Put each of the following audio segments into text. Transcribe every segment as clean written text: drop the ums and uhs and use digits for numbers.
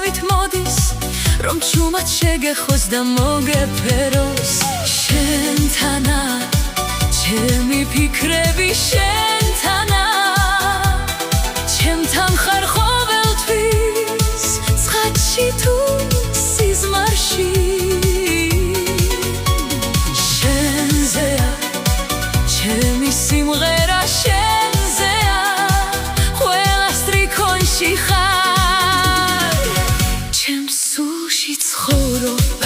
მოგებით მოდის რომ ჩუმად შეგეხოს და მოგეფეროს შენთანა ჩემი ფიქრები შენთანა ჩემთან ხარ ყოველთვის ცხადში თუ სიზმარში შენზეა ჩემი სიმღერა შენზეა ყველა სტრიქონში ხარ ჩემს სულში ცხოვრობ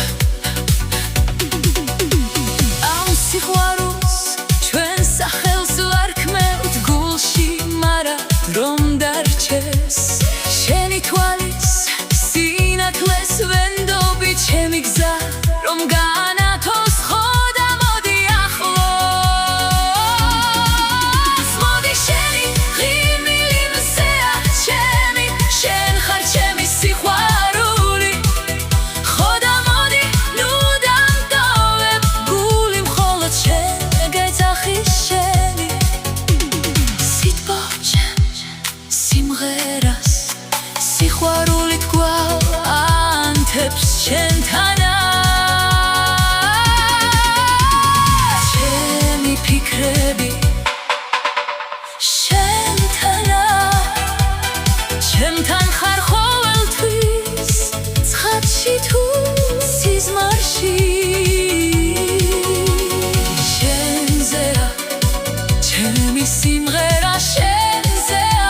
ამ სიყვარულს ჩვენ სახელს ვარ ქმევთ გულში მარა რომ დარჩეს შენი თვალის სინათლეს ვენდობი ჩემი გზა რომ განათოს ხო და მოდი ახლოს მოდი შენი ღიმილი მზეა ჩემი შენ ხარ ჩემი სიყვარული ხო და მოდი ნუ დამტოვებ გული მხოლოდ შენ გეძახი შენი სიტყვაჩე სიმღერას სიყვარულით გვანთებს შენთანა ჩემი ფიქრები შენთანა ჩემთან ხარ ყოველთვის ცხადში თუ სიზმარში შენზეა ჩემი სიმღერა შენზეა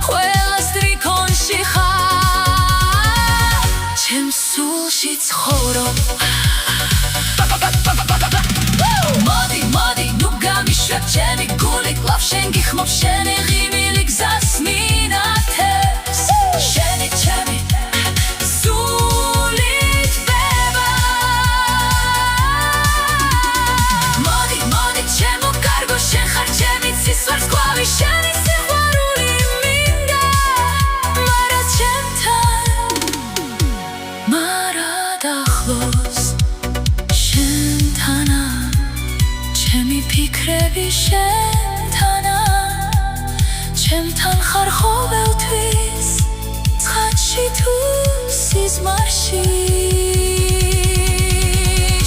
ყველა სტრიქონში ხარ ჩემს სულში ცხოვრობ მოდი მოდი ნუ გამიშვებ ჩემი გული კლავ შენ გიხმობ შენი ღიმილი გზას მინათებს შენი ჩემი სული თბება მოდი მოდი ჩემო კარგო შენ ხარ ჩემი ცისვარს კვავი შენი სიყვარული მინდა მარა ჩემთან მარა დახლოს შენთანა ჩემი ფიქრები შენთანა ჩემთან ხარ ყოველთვის ცხადში თუ სიზმარში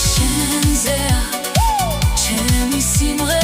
შენზეა ჩემი სიმღერა